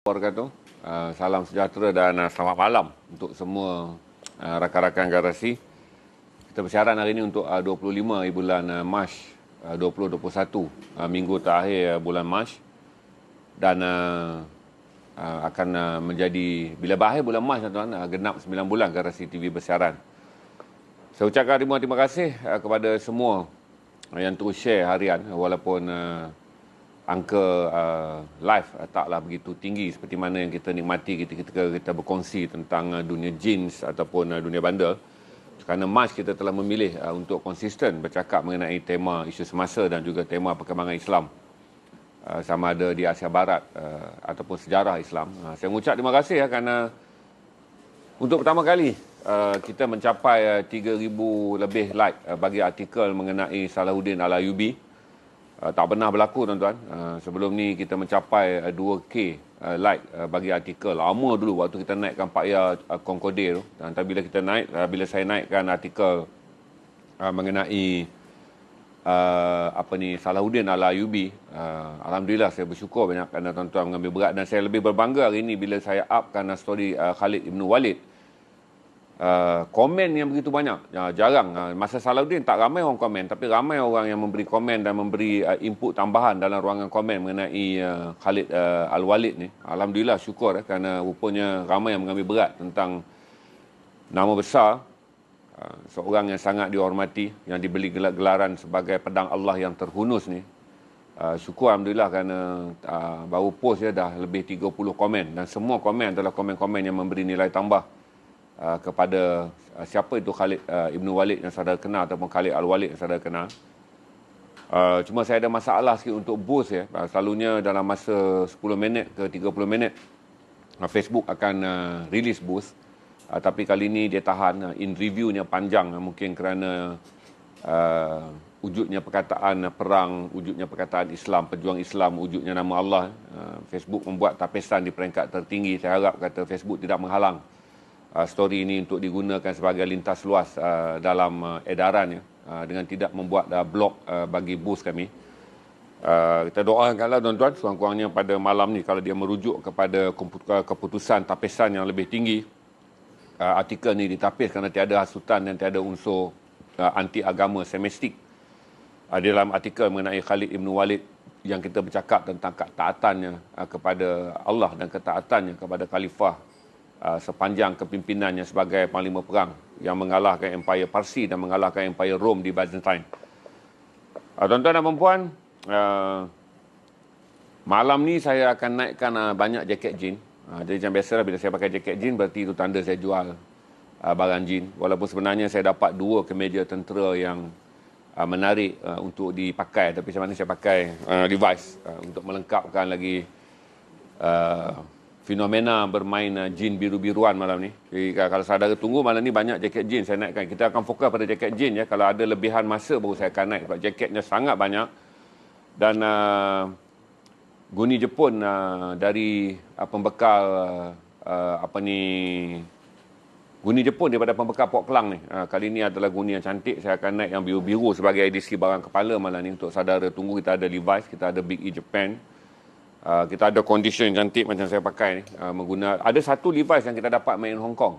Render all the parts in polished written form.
Wabarakatuh. Salam sejahtera dan selamat malam untuk semua rakan-rakan garasi. Kita bersiaran hari ini untuk 25 bulan Mac 2021, minggu terakhir bulan Mac, dan akan menjadi bila berakhir bulan Mac, tuan-tuan, genap 9 bulan garasi TV bersiaran. Saya ucapkan terima kasih kepada semua yang terus share harian, walaupun angka live taklah begitu tinggi seperti mana yang kita nikmati ketika kita berkongsi tentang dunia jeans ataupun dunia bandar. Kerana Mac kita telah memilih untuk konsisten bercakap mengenai tema isu semasa dan juga tema perkembangan Islam, sama ada di Asia Barat ataupun sejarah Islam. Saya mengucap terima kasih kerana untuk pertama kali kita mencapai 3,000 lebih like bagi artikel mengenai Salahuddin Al-Ayyubi. Tak pernah berlaku, tuan-tuan. Sebelum ni kita mencapai 2K like bagi artikel. Lama dulu waktu kita naikkan Pak Ya Concorde tu. Dan bila kita naik, bila saya naikkan artikel mengenai Salahuddin Al-Ayyubi, alhamdulillah saya bersyukur banyak kerana tuan-tuan mengambil berat, dan saya lebih berbangga hari ini bila saya upkan story Khalid Ibn Walid. Komen yang begitu banyak, jarang. Masa Salahuddin tak ramai orang komen, tapi ramai orang yang memberi komen dan memberi input tambahan dalam ruangan komen mengenai Khalid Al-Walid ni. Alhamdulillah, syukur kerana rupanya ramai yang mengambil berat tentang nama besar seorang yang sangat dihormati, yang diberi gelaran sebagai pedang Allah yang terhunus ni. Syukur alhamdulillah kerana baru post dah lebih 30 komen, dan semua komen adalah komen-komen yang memberi nilai tambah kepada siapa itu Khalid Ibn Walid yang saudara kenal, ataupun Khalid Al-Walid yang saudara kenal. Cuma saya ada masalah sikit untuk boost ya. Selalunya dalam masa 10 minit ke 30 minit Facebook akan release boost, tapi kali ini dia tahan. In review-nya panjang, mungkin kerana wujudnya perkataan perang, wujudnya perkataan Islam, pejuang Islam, wujudnya nama Allah. Facebook membuat tapisan di peringkat tertinggi. Saya harap kata Facebook tidak menghalang story ini untuk digunakan sebagai lintas luas dalam edaran, dengan tidak membuat blog bagi boost kami. Kita doakanlah tuan-tuan, sekurang-kurangnya pada malam ni kalau dia merujuk kepada keputusan tapisan yang lebih tinggi, artikel ni ditapis kerana tiada hasutan dan tiada unsur anti agama semestik. Dalam artikel mengenai Khalid Ibn Walid yang kita bercakap tentang ketaatannya kepada Allah dan ketaatannya kepada khalifah sepanjang kepimpinannya sebagai panglima perang yang mengalahkan Empire Parsi dan mengalahkan Empire Rom di Byzantine. Tuan-tuan dan puan, malam ni saya akan naikkan banyak jaket jin. Jadi macam biasalah, bila saya pakai jaket jin berarti itu tanda saya jual barang jin. Walaupun sebenarnya saya dapat 2 kemeja tentera yang menarik untuk dipakai, tapi macam mana saya pakai device untuk melengkapkan lagi fenomena bermain jin biru-biruan malam ni. Jadi kalau saudara tunggu, malam ni banyak jaket jin saya naikkan. Kita akan fokus pada jaket jin ya. Kalau ada lebihan masa baru saya akan naik, sebab jaketnya sangat banyak. Dan Guni Jepun dari pembekal Guni Jepun daripada pembekal Port Klang ni. Kali ni adalah guni yang cantik. Saya akan naik yang biru-biru sebagai edisi barang kepala malam ni. Untuk saudara tunggu, kita ada Levi's, kita ada Big E Japan. Kita ada condition yang cantik macam saya pakai ni. Ada satu Levi's yang kita dapat main Hong Kong.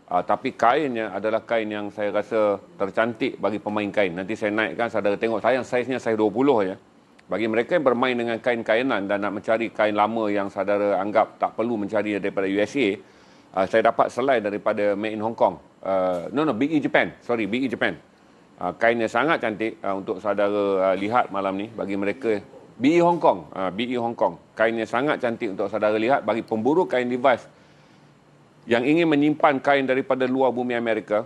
Tapi kainnya adalah kain yang saya rasa tercantik bagi pemain kain. Nanti saya naikkan, saudara tengok. Sayang saiznya saiz 20 je. Bagi mereka yang bermain dengan kain-kainan dan nak mencari kain lama yang saudara anggap tak perlu mencari daripada USA, saya dapat selai daripada Made in Hong Kong. Big E Japan. Big E Japan. Kainnya sangat cantik untuk saudara lihat malam ni. Bagi mereka BE Hong Kong, BE Hong Kong. Kainnya sangat cantik untuk saudara lihat. Bagi pemburu kain Levi's yang ingin menyimpan kain daripada luar bumi Amerika.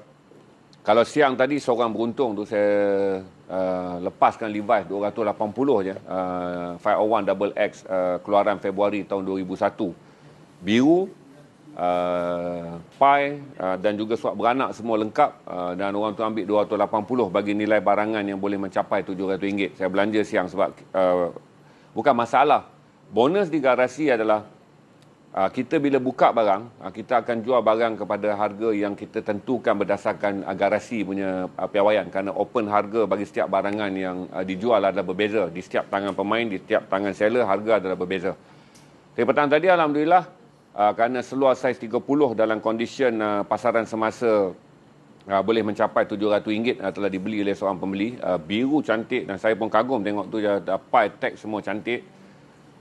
Kalau siang tadi seorang beruntung tu saya lepaskan Levi's 280 je. 501 XX keluaran Februari tahun 2001. Biru, pai dan juga surat beranak semua lengkap, dan orang tu ambil 280 bagi nilai barangan yang boleh mencapai RM700. Saya belanja siang sebab bukan masalah. Bonus di garasi adalah kita bila buka barang, kita akan jual barang kepada harga yang kita tentukan berdasarkan garasi punya piawaian, kerana open harga bagi setiap barangan yang dijual adalah berbeza. Di setiap tangan pemain, di setiap tangan seller, harga adalah berbeza. Tapi petang tadi alhamdulillah kerana seluar saiz 30 dalam kondisi pasaran semasa boleh mencapai RM700 telah dibeli oleh seorang pembeli. Biru cantik dan saya pun kagum tengok tu dapat tag semua cantik.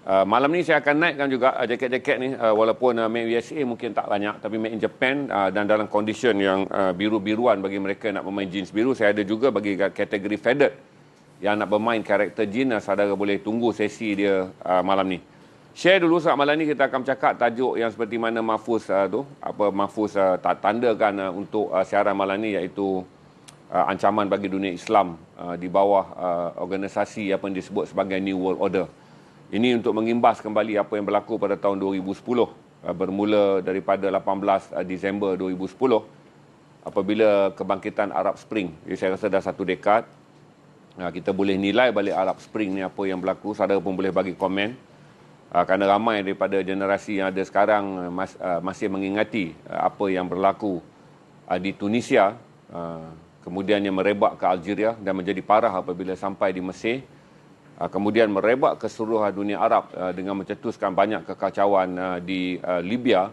Malam ni saya akan naikkan juga jaket-jaket ni, walaupun made USA mungkin tak banyak, tapi made in Japan dan dalam kondisi yang biru-biruan bagi mereka nak bermain jeans biru. Saya ada juga bagi kategori faded yang nak bermain karakter jeans. Saudara boleh tunggu sesi dia malam ni. Share dulu sebab malam ni kita akan bercakap tajuk yang seperti mana Mahfuz Mahfuz tandakan untuk siaran malam ni, iaitu ancaman bagi dunia Islam di bawah organisasi apa yang disebut sebagai New World Order. Ini untuk mengimbas kembali apa yang berlaku pada tahun 2010, bermula daripada 18 Disember 2010 apabila kebangkitan Arab Spring. Jadi saya rasa dah satu dekad. Kita boleh nilai balik Arab Spring ni apa yang berlaku. Saudara pun boleh bagi komen. Kerana ramai daripada generasi yang ada sekarang masih mengingati apa yang berlaku di Tunisia, kemudiannya merebak ke Algeria dan menjadi parah apabila sampai di Mesir, kemudian merebak ke seluruh dunia Arab dengan mencetuskan banyak kekacauan di Libya,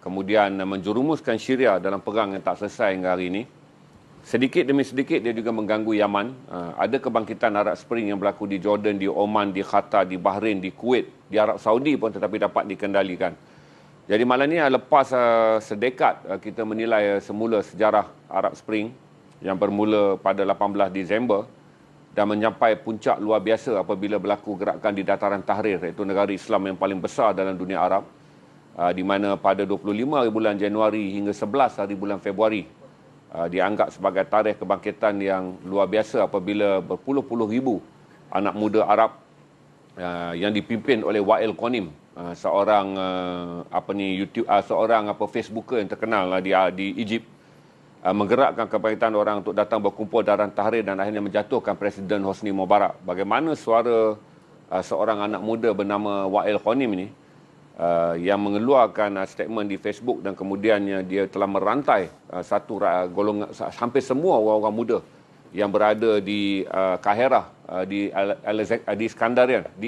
kemudian menjerumuskan Syria dalam perang yang tak selesai hingga hari ini. Sedikit demi sedikit dia juga mengganggu Yaman. Ada kebangkitan Arab Spring yang berlaku di Jordan, di Oman, di Qatar, di Bahrain, di Kuwait, di Arab Saudi pun tetapi dapat dikendalikan. Jadi malam ni lepas sedekad kita menilai semula sejarah Arab Spring yang bermula pada 18 Disember dan mencapai puncak luar biasa apabila berlaku gerakan di Dataran Tahrir, iaitu negara Islam yang paling besar dalam dunia Arab, di mana pada 25 hari bulan Januari hingga 11 hari bulan Februari dianggap sebagai tarikh kebangkitan yang luar biasa apabila berpuluh-puluh ribu anak muda Arab yang dipimpin oleh Wael Qanim, seorang seorang Facebooker yang terkenal di Egypt, menggerakkan kebangkitan orang untuk datang berkumpul Dataran Tahrir dan akhirnya menjatuhkan Presiden Hosni Mubarak. Bagaimana suara seorang anak muda bernama Wael Qanim ini yang mengeluarkan statement di Facebook dan kemudiannya dia telah merantai satu golongan, hampir semua orang-orang muda yang berada di Kahirah, di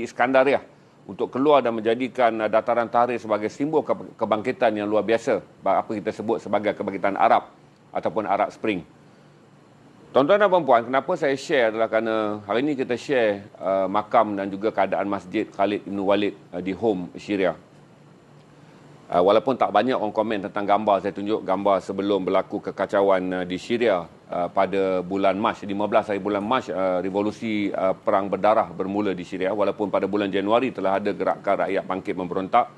Iskandariah untuk keluar dan menjadikan Dataran Tahrir sebagai simbol kebangkitan yang luar biasa, apa kita sebut sebagai kebangkitan Arab ataupun Arab Spring. Tuan-tuan dan puan-puan, kenapa saya share adalah kerana hari ini kita share makam dan juga keadaan Masjid Khalid Ibn Walid di Hom, Syria. Walaupun tak banyak orang komen tentang gambar, saya tunjuk gambar sebelum berlaku kekacauan di Syria pada bulan Mac, 15 hari bulan Mac, revolusi perang berdarah bermula di Syria. Walaupun pada bulan Januari telah ada gerakan rakyat bangkit memberontak,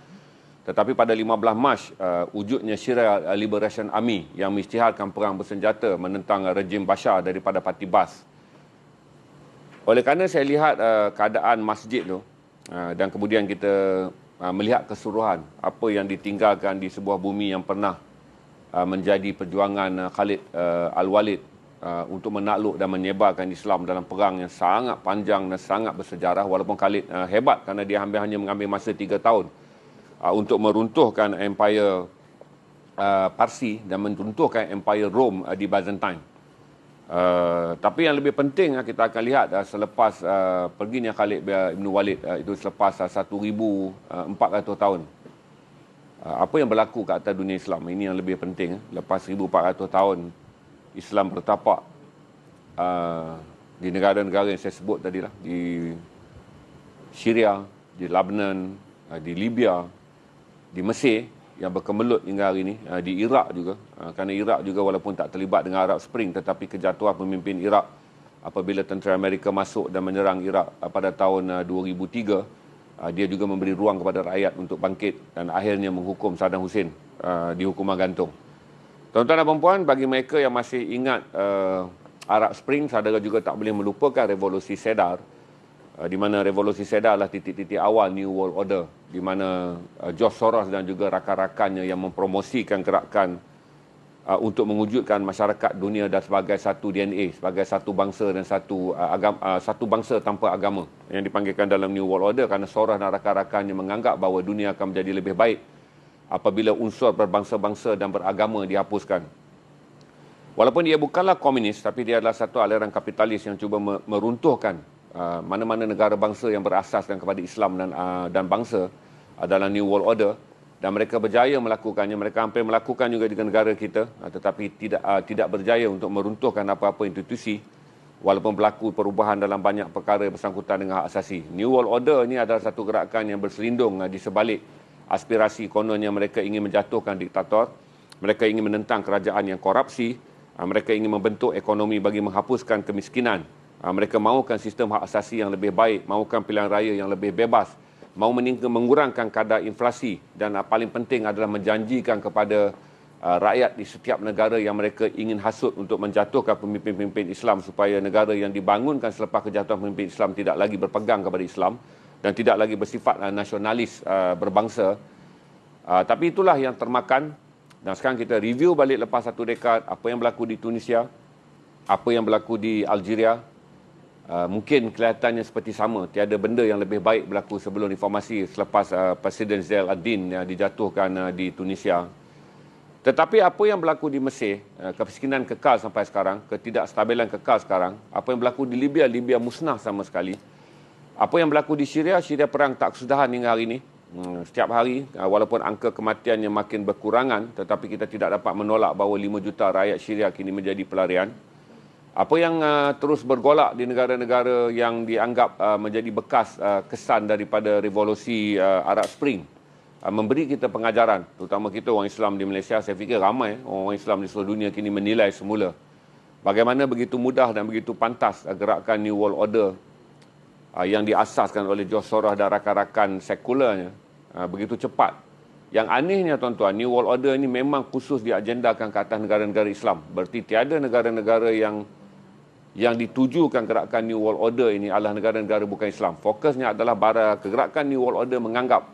tetapi pada 15 Mac wujudnya Syria Liberation Army yang mengisytiharkan perang bersenjata menentang rejim Bashar daripada Parti Bas. Oleh kerana saya lihat keadaan masjid tu dan kemudian kita melihat keseluruhan apa yang ditinggalkan di sebuah bumi yang pernah menjadi perjuangan Khalid Al-Walid untuk menakluk dan menyebarkan Islam dalam perang yang sangat panjang dan sangat bersejarah. Walaupun Khalid hebat kerana dia hanya mengambil masa 3 tahun untuk meruntuhkan Empire Parsi dan meruntuhkan Empire Rome di Byzantine. Tapi yang lebih penting kita akan lihat selepas perginya Khalid Ibn Walid, itu selepas 1,400 tahun, apa yang berlaku ke atas dunia Islam. Ini yang lebih penting. Lepas 1,400 tahun Islam bertapak di negara-negara yang saya sebut tadi lah, di Syria, di Lebanon, di Libya, di Mesir yang berkemelut hingga hari ini, di Iraq juga, kerana Iraq juga walaupun tak terlibat dengan Arab Spring, tetapi kejatuhan pemimpin Iraq apabila tentera Amerika masuk dan menyerang Iraq pada tahun 2003, dia juga memberi ruang kepada rakyat untuk bangkit dan akhirnya menghukum Saddam Hussein di hukuman gantung. Tuan-tuan dan puan-puan, bagi mereka yang masih ingat Arab Spring, saudara juga tak boleh melupakan revolusi Sedar, di mana revolusi Sedar adalah titik-titik awal New World Order, di mana George Soros dan juga rakan-rakannya yang mempromosikan gerakan untuk mewujudkan masyarakat dunia dan sebagai satu DNA, sebagai satu bangsa dan satu bangsa tanpa agama yang dipanggilkan dalam New World Order, kerana Soros dan rakan-rakannya menganggap bahawa dunia akan menjadi lebih baik apabila unsur berbangsa-bangsa dan beragama dihapuskan. Walaupun dia bukanlah komunis, tapi dia adalah satu aliran kapitalis yang cuba meruntuhkan mana-mana negara bangsa yang berasaskan kepada Islam dan bangsa adalah New World Order, dan mereka berjaya melakukannya. Mereka hampir melakukan juga di negara kita, tetapi tidak berjaya untuk meruntuhkan apa-apa institusi, walaupun berlaku perubahan dalam banyak perkara bersangkutan dengan hak asasi. New World Order ini adalah satu gerakan yang berselindung di sebalik aspirasi kononnya mereka ingin menjatuhkan diktator, mereka ingin menentang kerajaan yang korupsi, mereka ingin membentuk ekonomi bagi menghapuskan kemiskinan, mereka mahukan sistem hak asasi yang lebih baik, mahukan pilihan raya yang lebih bebas, mahu mengurangkan kadar inflasi, dan paling penting adalah menjanjikan kepada rakyat di setiap negara yang mereka ingin hasut untuk menjatuhkan pemimpin-pemimpin Islam, supaya negara yang dibangunkan selepas kejatuhan pemimpin Islam tidak lagi berpegang kepada Islam dan tidak lagi bersifat nasionalis berbangsa. Tapi itulah yang termakan. Dan sekarang kita review balik lepas satu dekad, apa yang berlaku di Tunisia, apa yang berlaku di Algeria. Mungkin kelihatannya seperti sama, tiada benda yang lebih baik berlaku sebelum reformasi selepas Presiden Zain al-Abidin yang dijatuhkan di Tunisia. Tetapi apa yang berlaku di Mesir, kemiskinan kekal sampai sekarang, ketidakstabilan kekal sekarang. Apa yang berlaku di Libya, Libya musnah sama sekali. Apa yang berlaku di Syria, Syria perang tak kesudahan hingga hari ini. Setiap hari, walaupun angka kematiannya makin berkurangan, tetapi kita tidak dapat menolak bahawa 5 juta rakyat Syria kini menjadi pelarian. Apa yang terus bergolak di negara-negara yang dianggap menjadi bekas kesan daripada revolusi Arab Spring, memberi kita pengajaran, terutama kita orang Islam di Malaysia. Saya fikir ramai orang Islam di seluruh dunia kini menilai semula bagaimana begitu mudah dan begitu pantas gerakan New World Order yang diasaskan oleh George Soros dan rakan-rakan sekularnya begitu cepat. Yang anehnya tuan-tuan, New World Order ini memang khusus diagendakan ke atas negara-negara Islam. Berarti tiada negara-negara yang ditujukan gerakan New World Order ini adalah negara-negara bukan Islam. Fokusnya adalah gerakan New World Order menganggap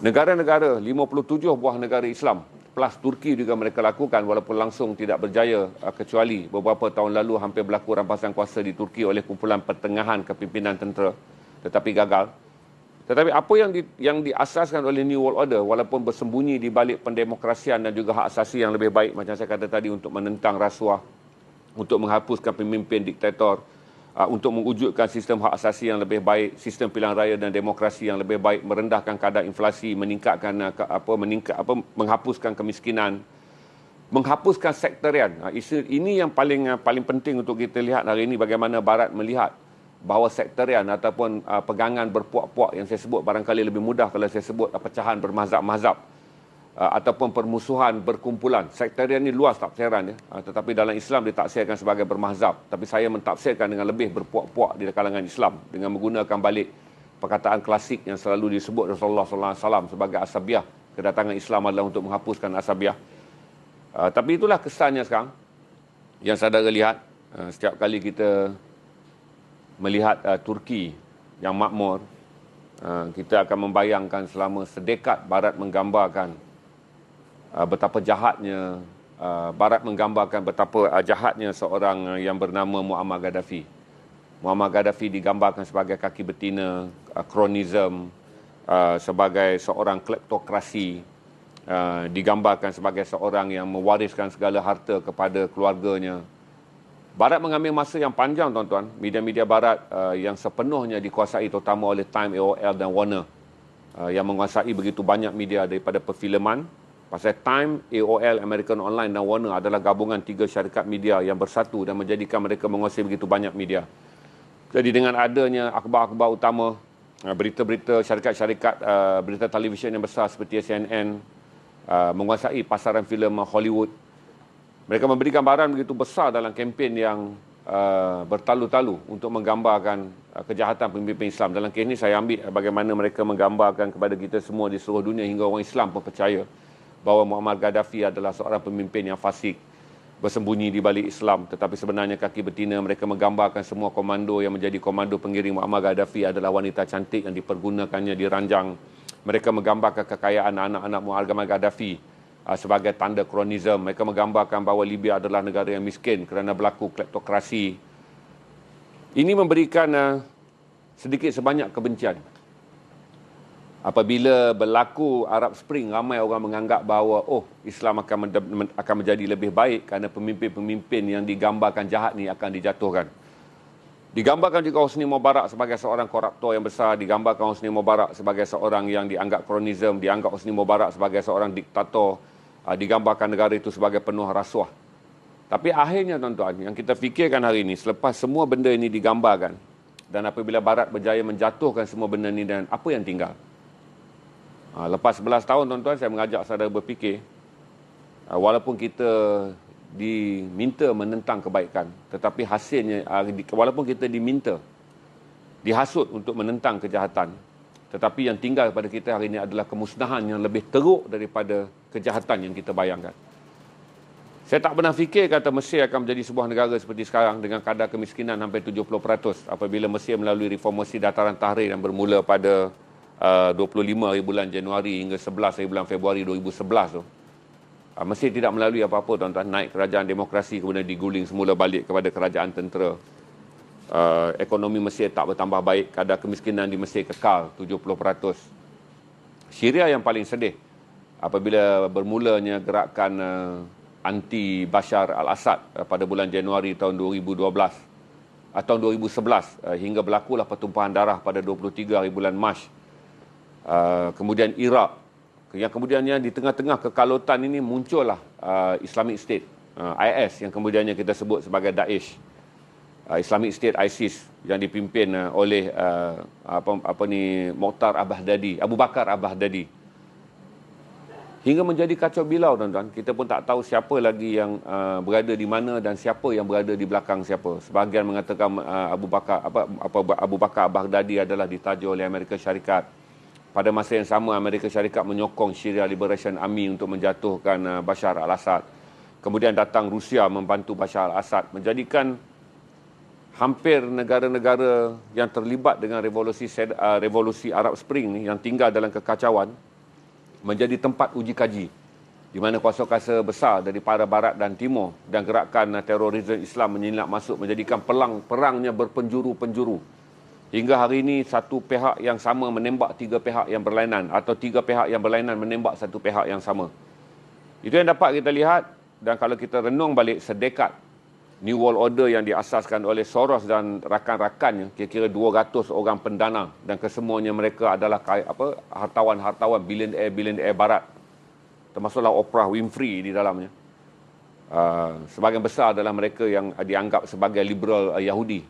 negara-negara, 57 buah negara Islam plus Turki juga mereka lakukan, walaupun langsung tidak berjaya, kecuali beberapa tahun lalu hampir berlaku rampasan kuasa di Turki oleh kumpulan pertengahan kepimpinan tentera, tetapi gagal. Tetapi apa yang diasaskan oleh New World Order, walaupun bersembunyi di balik pendemokrasian dan juga hak asasi yang lebih baik, macam saya kata tadi, untuk menentang rasuah, untuk menghapuskan pemimpin diktator, untuk mewujudkan sistem hak asasi yang lebih baik, sistem pilihan raya dan demokrasi yang lebih baik, merendahkan kadar inflasi, menghapuskan kemiskinan, menghapuskan sektarian. Ini yang paling penting untuk kita lihat hari ini, bagaimana Barat melihat bahawa sektarian ataupun pegangan berpuak-puak, yang saya sebut barangkali lebih mudah kalau saya sebut pecahan bermazhab-mazhab, ataupun permusuhan berkumpulan. Sektarian ini luas tafsiran, tetapi dalam Islam ditafsirkan sebagai bermazhab. Tapi saya mentafsirkan dengan lebih berpuak-puak di kalangan Islam dengan menggunakan balik perkataan klasik yang selalu disebut Rasulullah SAW sebagai asabiah. Kedatangan Islam adalah untuk menghapuskan asabiah. Tapi itulah kesannya sekarang yang saudara lihat. Setiap kali kita melihat Turki yang makmur, kita akan membayangkan selama sedekad Barat menggambarkan betapa jahatnya, Barat menggambarkan betapa jahatnya seorang yang bernama Muammar Gaddafi. Muammar Gaddafi digambarkan sebagai kaki betina, kronism, sebagai seorang kleptokrasi, digambarkan sebagai seorang yang mewariskan segala harta kepada keluarganya. Barat mengambil masa yang panjang, tuan-tuan. Media-media Barat yang sepenuhnya dikuasai terutama oleh Time, AOL dan Warner, yang menguasai begitu banyak media daripada perfilman. Pasal Time, AOL, American Online dan Warner adalah gabungan 3 syarikat media yang bersatu dan menjadikan mereka menguasai begitu banyak media. Jadi dengan adanya akhbar-akhbar utama, berita-berita, syarikat-syarikat berita televisyen yang besar seperti CNN, menguasai pasaran filem Hollywood, mereka memberi gambaran begitu besar dalam kempen yang bertalu-talu untuk menggambarkan kejahatan pemimpin Islam. Dalam kes ini saya ambil bagaimana mereka menggambarkan kepada kita semua di seluruh dunia, hingga orang Islam pun percaya bahawa Muammar Gaddafi adalah seorang pemimpin yang fasik, bersembunyi di balik Islam, tetapi sebenarnya kaki betina. Mereka menggambarkan semua komando yang menjadi komando pengiring Muammar Gaddafi adalah wanita cantik yang dipergunakannya diranjang. Mereka menggambarkan kekayaan anak-anak Muammar Gaddafi sebagai tanda kronisme. Mereka menggambarkan bahawa Libya adalah negara yang miskin kerana berlaku kleptokrasi. Ini memberikan sedikit sebanyak kebencian. Apabila berlaku Arab Spring, ramai orang menganggap bahawa Islam akan menjadi lebih baik kerana pemimpin-pemimpin yang digambarkan jahat ni akan dijatuhkan. Digambarkan juga Hosni Mubarak sebagai seorang koruptor yang besar, digambarkan Hosni Mubarak sebagai seorang yang dianggap kronisme, dianggap Hosni Mubarak sebagai seorang diktator, digambarkan negara itu sebagai penuh rasuah. Tapi akhirnya tuan-tuan, yang kita fikirkan hari ini, selepas semua benda ini digambarkan, dan apabila Barat berjaya menjatuhkan semua benda ini, dan apa yang tinggal? Lepas 11 tahun tuan-tuan, saya mengajak saudara berfikir, walaupun kita diminta menentang kebaikan, tetapi hasilnya, walaupun kita diminta, dihasut untuk menentang kejahatan, tetapi yang tinggal kepada kita hari ini adalah kemusnahan yang lebih teruk daripada kejahatan yang kita bayangkan. Saya tak pernah fikir kata Mesir akan menjadi sebuah negara seperti sekarang dengan kadar kemiskinan hampir 70% apabila Mesir melalui reformasi dataran Tahrir yang bermula pada 25 hari bulan Januari hingga 11 hari bulan Februari 2011 tu. Mesir tidak melalui apa-apa tuan-tuan, naik kerajaan demokrasi kemudian diguling semula balik kepada kerajaan tentera. Ekonomi Mesir tak bertambah baik, kadar kemiskinan di Mesir kekal 70%. Syria yang paling sedih apabila bermulanya gerakan anti Bashar al-Assad pada bulan Januari tahun 2012 tahun 2011 hingga berlakulah pertumpahan darah pada 23 hari bulan Mac. Kemudian Iraq, yang kemudiannya di tengah-tengah kekalutan ini muncullah Islamic State, IS yang kemudiannya kita sebut sebagai Daesh. Islamic State ISIS yang dipimpin oleh Mukhtar al-Baghdadi, Abu Bakar al-Baghdadi. Hingga menjadi kacau bilau tuan-tuan, kita pun tak tahu siapa lagi yang berada di mana dan siapa yang berada di belakang siapa. Sebahagian mengatakan Abu Bakar al-Baghdadi adalah ditaja oleh Amerika Syarikat. Pada masa yang sama, Amerika Syarikat menyokong Syria Liberation Army untuk menjatuhkan Bashar al-Assad. Kemudian datang Rusia membantu Bashar al-Assad, menjadikan hampir negara-negara yang terlibat dengan revolusi Arab Spring ni, yang tinggal dalam kekacauan, menjadi tempat uji kaji, di mana kuasa-kuasa besar daripada Barat dan Timur dan gerakan terorisme Islam menyilap masuk, menjadikan perangnya berpenjuru-penjuru. Hingga hari ini satu pihak yang sama menembak tiga pihak yang berlainan, atau tiga pihak yang berlainan menembak satu pihak yang sama. Itu yang dapat kita lihat. Dan kalau kita renung balik sedekat New World Order yang diasaskan oleh Soros dan rakan-rakannya, kira-kira 200 orang pendana, dan kesemuanya mereka adalah hartawan-hartawan bilioner Barat, termasuklah Oprah Winfrey di dalamnya. Sebagian besar adalah mereka yang dianggap sebagai liberal Yahudi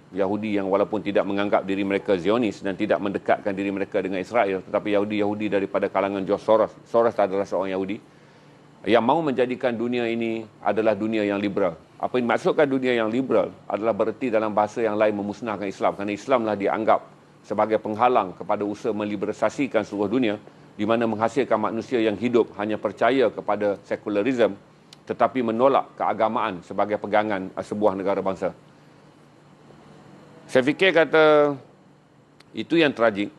yang walaupun tidak menganggap diri mereka Zionis dan tidak mendekatkan diri mereka dengan Israel, tetapi Yahudi daripada kalangan George Soros. Soros adalah seorang Yahudi yang mahu menjadikan dunia ini adalah dunia yang liberal. Apa yang dimaksudkan dunia yang liberal adalah bererti dalam bahasa yang lain memusnahkan Islam, kerana Islamlah dianggap sebagai penghalang kepada usaha meliberalisasikan seluruh dunia, di mana menghasilkan manusia yang hidup hanya percaya kepada sekularisme tetapi menolak keagamaan sebagai pegangan sebuah negara bangsa. Saya fikir kata itu yang tragik.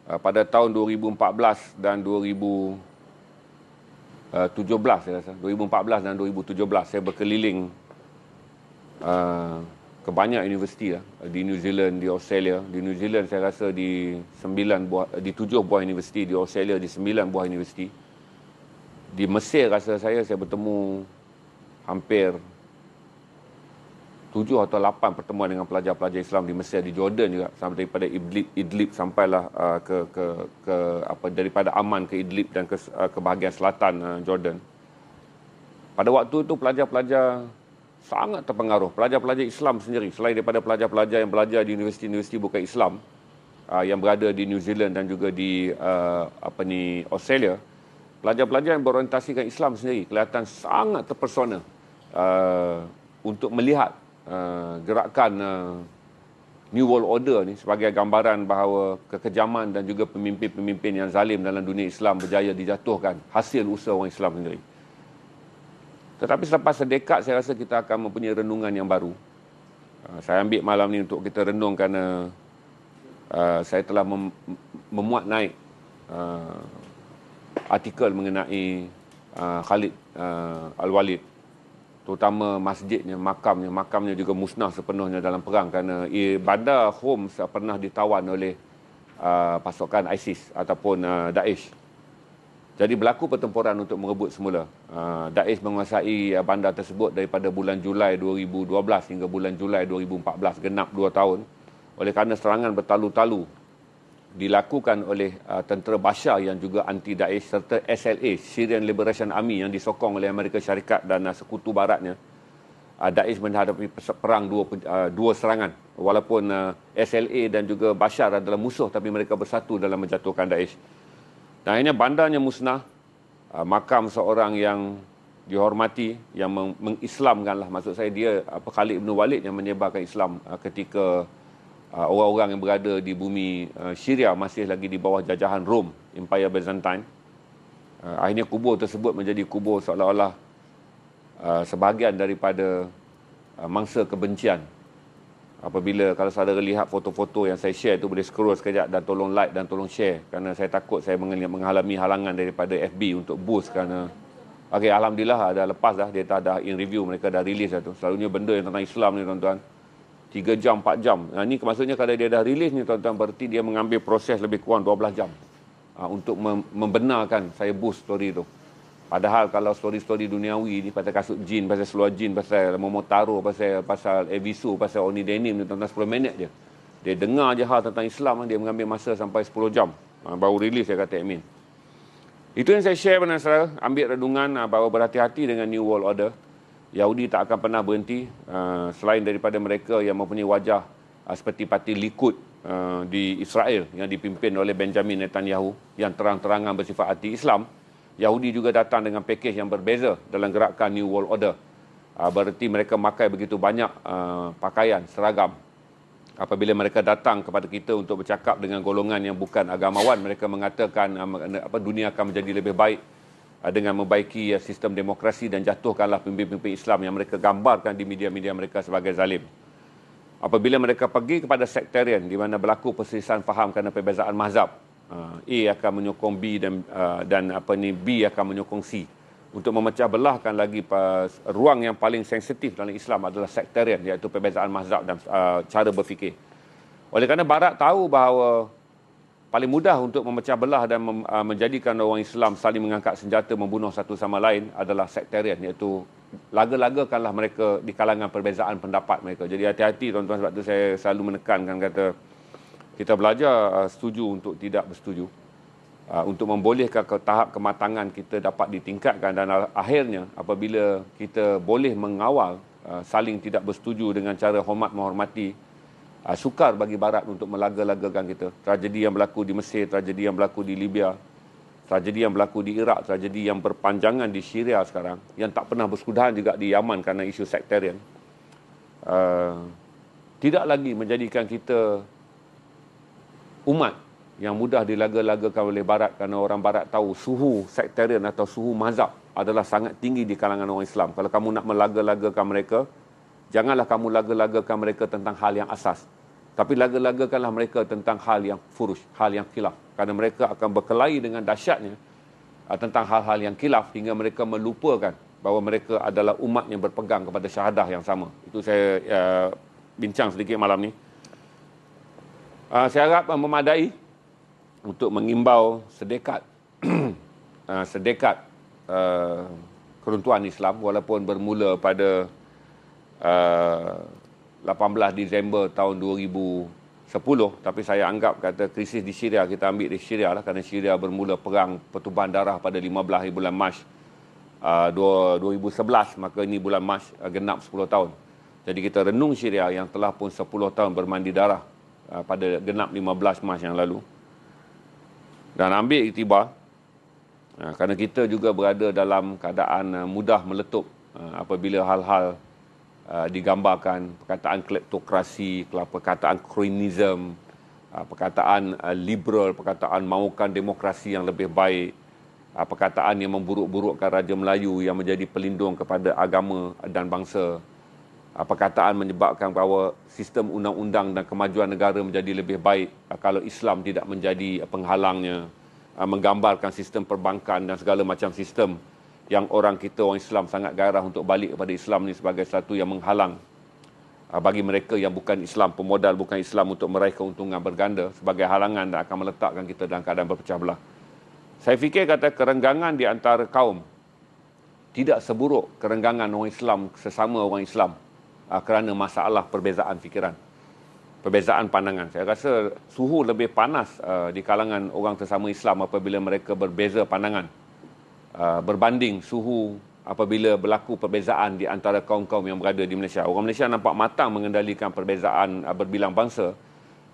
Pada tahun 2014 dan 2017 saya rasa, 2014 dan 2017 saya berkeliling ke banyak universiti di New Zealand, di Australia. Di New Zealand saya rasa di 7 buah universiti, di Australia di 9 buah universiti. Di Mesir rasa saya bertemu hampir 7 atau 8 pertemuan dengan pelajar-pelajar Islam di Mesir, di Jordan juga, sampai daripada Idlib sampailah daripada Amman ke Idlib dan ke bahagian selatan Jordan. Pada waktu itu pelajar-pelajar sangat terpengaruh, pelajar-pelajar Islam sendiri, selain daripada pelajar-pelajar yang belajar di universiti-universiti bukan Islam yang berada di New Zealand dan juga di Australia. Pelajar-pelajar yang berorientasikan Islam sendiri kelihatan sangat terpersona untuk melihat gerakan New World Order ni sebagai gambaran bahawa kekejaman dan juga pemimpin-pemimpin yang zalim dalam dunia Islam berjaya dijatuhkan hasil usaha orang Islam sendiri. Tetapi selepas sedekat saya rasa kita akan mempunyai renungan yang baru. Saya ambil malam ni untuk kita renung kerana saya telah memuat naik artikel mengenai Khalid Al-Walid, terutama masjidnya, makamnya juga musnah sepenuhnya dalam perang kerana bandar Homs pernah ditawan oleh pasukan ISIS ataupun Daesh. Jadi berlaku pertempuran untuk merebut semula. Daesh menguasai bandar tersebut daripada bulan Julai 2012 hingga bulan Julai 2014, genap 2 tahun. oleh kerana serangan bertalu-talu dilakukan oleh tentera Bashar yang juga anti Daesh serta SLA, Syrian Liberation Army, yang disokong oleh Amerika Syarikat dan sekutu baratnya. Daesh menghadapi perang dua serangan. Walaupun SLA dan juga Bashar adalah musuh, tapi mereka bersatu dalam menjatuhkan Daesh. Dan akhirnya bandarnya musnah. Makam seorang yang dihormati, yang mengislamkanlah, maksud saya dia Khalid bin Walid yang menyebarkan Islam ketika orang-orang yang berada di bumi Syria masih lagi di bawah jajahan Rom, Empire Byzantine. Akhirnya kubur tersebut menjadi kubur seolah-olah sebahagian daripada mangsa kebencian. Apabila kalau saudara lihat foto-foto yang saya share tu, boleh scroll sekejap dan tolong like dan tolong share, kerana saya takut saya mengalami halangan daripada FB untuk boost kerana okey, alhamdulillah dah lepas dah, dia dah in review, mereka dah release dah tu. Selalunya benda yang tentang Islam ni tuan-tuan 3 jam, 4 jam. Ini maksudnya kalau dia dah release ni tuan-tuan, berarti dia mengambil proses lebih kurang 12 jam untuk membenarkan saya boost story tu. Padahal kalau story-story duniawi ni, pasal kasut jin, pasal seluar jin, pasal Momotaro, pasal Evisu, pasal Oni Denim ni tuan-tuan, 10 minit je. Dia dengar je hal tentang Islam, dia mengambil masa sampai 10 jam. Baru release, saya kata admin. Itu yang saya share pada saudara. Ambil renungan bahawa berhati-hati dengan New World Order. Yahudi tak akan pernah berhenti. Selain daripada mereka yang mempunyai wajah seperti parti Likud di Israel yang dipimpin oleh Benjamin Netanyahu, yang terang-terangan bersifat anti-Islam, Yahudi juga datang dengan pakej yang berbeza dalam gerakan New World Order. Berarti mereka pakai begitu banyak pakaian, seragam. Apabila mereka datang kepada kita untuk bercakap dengan golongan yang bukan agamawan, mereka mengatakan dunia akan menjadi lebih baik dengan membaiki sistem demokrasi dan jatuhkanlah pemimpin-pemimpin Islam yang mereka gambarkan di media-media mereka sebagai zalim. Apabila mereka pergi kepada sektarian di mana berlaku perselisihan faham kerana perbezaan mazhab, A akan menyokong B dan B akan menyokong C. Untuk memecah belahkan lagi ruang yang paling sensitif dalam Islam adalah sektarian, iaitu perbezaan mazhab dan cara berfikir. Oleh kerana Barat tahu bahawa paling mudah untuk memecah belah dan menjadikan orang Islam saling mengangkat senjata membunuh satu sama lain adalah sektarian, iaitu laga-lagakanlah mereka di kalangan perbezaan pendapat mereka. Jadi hati-hati tuan-tuan, sebab tu saya selalu menekankan, kata kita belajar setuju untuk tidak bersetuju, untuk membolehkan ke tahap kematangan kita dapat ditingkatkan, dan akhirnya apabila kita boleh mengawal saling tidak bersetuju dengan cara hormat menghormati, sukar bagi Barat untuk melaga-lagakan kita. Tragedi yang berlaku di Mesir, tragedi yang berlaku di Libya, tragedi yang berlaku di Iraq, tragedi yang berpanjangan di Syria sekarang, yang tak pernah bersudahan juga di Yaman kerana isu sektarian, tidak lagi menjadikan kita umat yang mudah dilaga-lagakan oleh Barat, kerana orang Barat tahu suhu sektarian atau suhu mazhab adalah sangat tinggi di kalangan orang Islam. Kalau kamu nak melaga-lagakan mereka, janganlah kamu laga-lagakan mereka tentang hal yang asas, tapi laga-lagakanlah mereka tentang hal yang furush, hal yang khilaf, kerana mereka akan berkelahi dengan dahsyatnya tentang hal-hal yang khilaf hingga mereka melupakan bahawa mereka adalah umat yang berpegang kepada syahadah yang sama. Itu saya bincang sedikit malam ni. Saya harap memadai untuk mengimbau sedekat keruntuhan Islam, walaupun bermula pada 18 Disember tahun 2010, tapi saya anggap kata krisis di Syria, kita ambil di Syria lah, kerana Syria bermula perang pertumpahan darah pada 15 bulan Mac 2011, maka ini bulan Mac genap 10 tahun. Jadi kita renung Syria yang telah pun 10 tahun bermandi darah pada genap 15 Mac yang lalu, dan ambil iktibar kerana kita juga berada dalam keadaan mudah meletup apabila hal-hal digambarkan, perkataan kleptokrasi, perkataan kronism, perkataan liberal, perkataan mahukan demokrasi yang lebih baik, perkataan yang memburuk-burukkan Raja Melayu yang menjadi pelindung kepada agama dan bangsa, perkataan menyebabkan bahawa sistem undang-undang dan kemajuan negara menjadi lebih baik kalau Islam tidak menjadi penghalangnya, menggambarkan sistem perbankan dan segala macam sistem yang orang Islam sangat gairah untuk balik kepada Islam ni sebagai satu yang menghalang bagi mereka yang bukan Islam, pemodal bukan Islam, untuk meraih keuntungan berganda, sebagai halangan dan akan meletakkan kita dalam keadaan berpecah belah. Saya fikir kata kerenggangan di antara kaum tidak seburuk kerenggangan orang Islam sesama orang Islam kerana masalah perbezaan fikiran. perbezaan pandangan. Saya rasa suhu lebih panas di kalangan orang sesama Islam apabila mereka berbeza pandangan berbanding suhu apabila berlaku perbezaan di antara kaum-kaum yang berada di Malaysia. Orang Malaysia nampak matang mengendalikan perbezaan berbilang bangsa,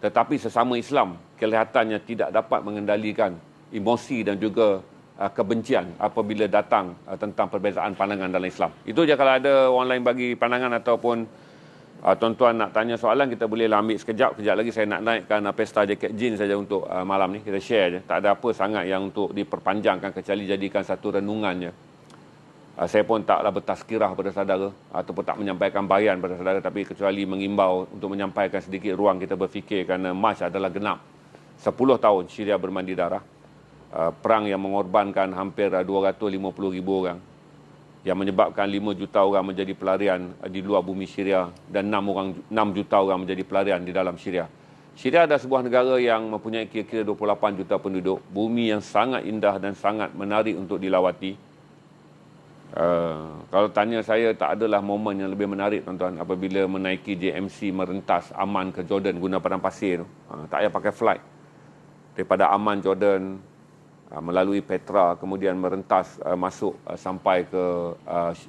tetapi sesama Islam kelihatannya tidak dapat mengendalikan emosi dan juga kebencian apabila datang tentang perbezaan pandangan dalam Islam. Itu je. Kalau ada orang lain bagi pandangan ataupun tuan-tuan nak tanya soalan, kita boleh ambil sekejap. Kejap lagi saya nak naikkan pesta jaket jin saja untuk malam ni. Kita share je. Tak ada apa sangat yang untuk diperpanjangkan kecuali jadikan satu renungan je. Saya pun taklah bertazkirah pada saudara ataupun tak menyampaikan bayan pada saudara, tapi kecuali mengimbau untuk menyampaikan sedikit ruang kita berfikir, kerana Mac adalah genap 10 tahun Syria bermandi darah. Perang yang mengorbankan hampir 250,000 orang, yang menyebabkan 5 juta orang menjadi pelarian di luar bumi Syria dan 6 juta orang menjadi pelarian di dalam Syria. Syria adalah sebuah negara yang mempunyai kira-kira 28 juta penduduk, bumi yang sangat indah dan sangat menarik untuk dilawati. Kalau tanya saya, tak adalah momen yang lebih menarik, tuan-tuan, apabila menaiki JMC merentas Amman ke Jordan guna padang pasir tu. Tak payah pakai flight. Daripada Amman, Jordan, melalui Petra, kemudian merentas masuk sampai ke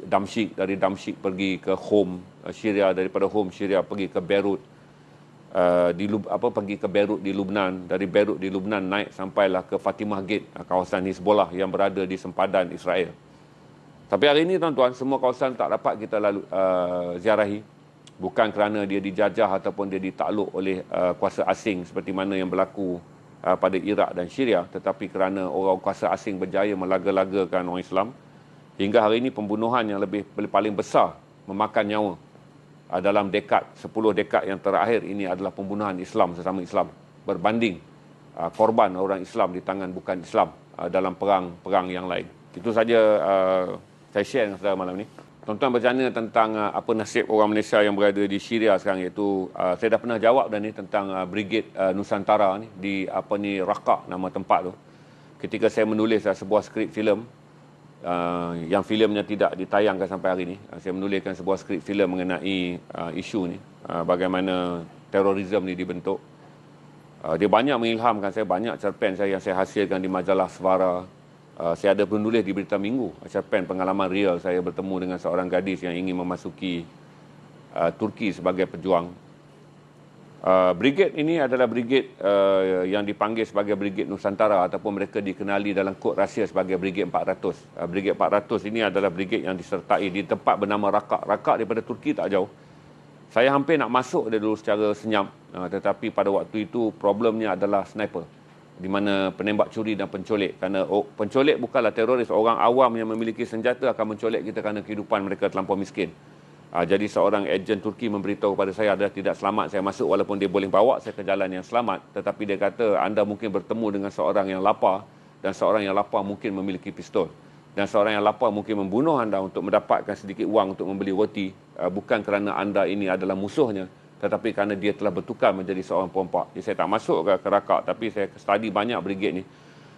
Damsyik, dari Damsyik pergi ke Hom Syria, daripada Hom Syria pergi ke Beirut, pergi ke Beirut di Lubnan, dari Beirut di Lubnan naik sampailah ke Fatimah Gate, kawasan Hizbollah yang berada di sempadan Israel. Tapi hari ini, tuan-tuan, semua kawasan tak dapat kita ziarahi, bukan kerana dia dijajah ataupun dia ditakluk oleh kuasa asing seperti mana yang berlaku pada Iraq dan Syria, tetapi kerana orang kuasa asing berjaya melaga-lagakan orang Islam. Hingga hari ini pembunuhan yang paling besar memakan nyawa dalam 10 dekad yang terakhir ini adalah pembunuhan Islam sesama Islam, berbanding korban orang Islam di tangan bukan Islam dalam perang-perang yang lain. Itu saja saya share dengan saudara malam ni. Tuan-tuan bertanya tentang apa nasib orang Malaysia yang berada di Syria sekarang, iaitu saya dah pernah jawab dah ni tentang Brigade Nusantara ni di Raqqa, nama tempat tu. Ketika saya menulis sebuah skrip filem yang filmnya tidak ditayangkan sampai hari ni, saya menuliskan sebuah skrip filem mengenai isu ni, bagaimana terorisme ni dibentuk. Dia banyak mengilhamkan saya, banyak cerpen saya yang saya hasilkan di majalah Svara. Saya ada penulis di Berita Minggu, cerpen pengalaman real saya bertemu dengan seorang gadis yang ingin memasuki Turki sebagai pejuang. Brigade ini adalah brigade yang dipanggil sebagai Brigade Nusantara, ataupun mereka dikenali dalam kod rahsia sebagai Brigade 400. Brigade 400 ini adalah brigade yang disertai di tempat bernama Raqqa. Raqqa daripada Turki tak jauh. Saya hampir nak masuk dia dulu secara senyap, tetapi pada waktu itu problemnya adalah sniper, di mana penembak curi dan pencolek. Kerana pencolek bukanlah teroris, orang awam yang memiliki senjata akan mencolek kita kerana kehidupan mereka terlampau miskin. Jadi seorang ejen Turki memberitahu kepada saya adalah tidak selamat saya masuk, walaupun dia boleh bawa saya ke jalan yang selamat, tetapi dia kata anda mungkin bertemu dengan seorang yang lapar, dan seorang yang lapar mungkin memiliki pistol, dan seorang yang lapar mungkin membunuh anda untuk mendapatkan sedikit wang untuk membeli roti, bukan kerana anda ini adalah musuhnya, tetapi kerana dia telah bertukar menjadi seorang perompak. Jadi saya tak masuk ke Raqqa, tapi saya study banyak brigade ni.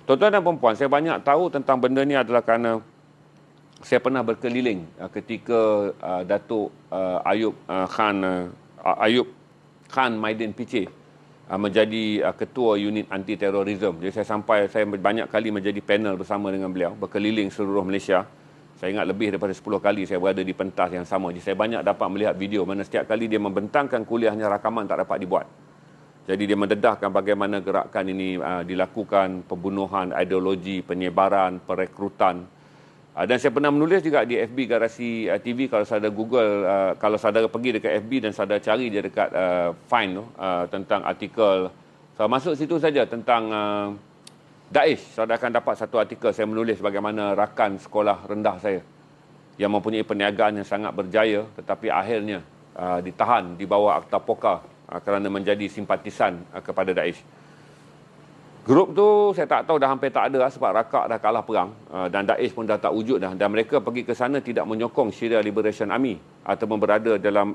Tuan-tuan dan puan-puan, saya banyak tahu tentang benda ni adalah kerana saya pernah berkeliling ketika Datuk Ayub Khan Maidin Piche menjadi ketua unit anti terorisme. Jadi saya banyak kali menjadi panel bersama dengan beliau, berkeliling seluruh Malaysia. Saya ingat lebih daripada 10 kali saya berada di pentas yang sama. Jadi saya banyak dapat melihat video mana setiap kali dia membentangkan kuliahnya, rakaman tak dapat dibuat. Jadi dia mendedahkan bagaimana gerakan ini dilakukan, pembunuhan, ideologi, penyebaran, perekrutan. Dan saya pernah menulis juga di FB Garasi TV. Kalau saudara Google, kalau saudara pergi dekat FB dan saudara cari dia dekat find tu, tentang artikel, so, masuk situ saja tentang Daesh, saudara akan dapat satu artikel saya menulis bagaimana rakan sekolah rendah saya yang mempunyai perniagaan yang sangat berjaya, tetapi akhirnya ditahan di bawah Akta Poka kerana menjadi simpatisan kepada Daesh. Grup tu saya tak tahu, dah hampir tak ada sebab Raqqa dah kalah perang, dan Daesh pun dah tak wujud dah, dan mereka pergi ke sana tidak menyokong Syria Liberation Army ataupun berada dalam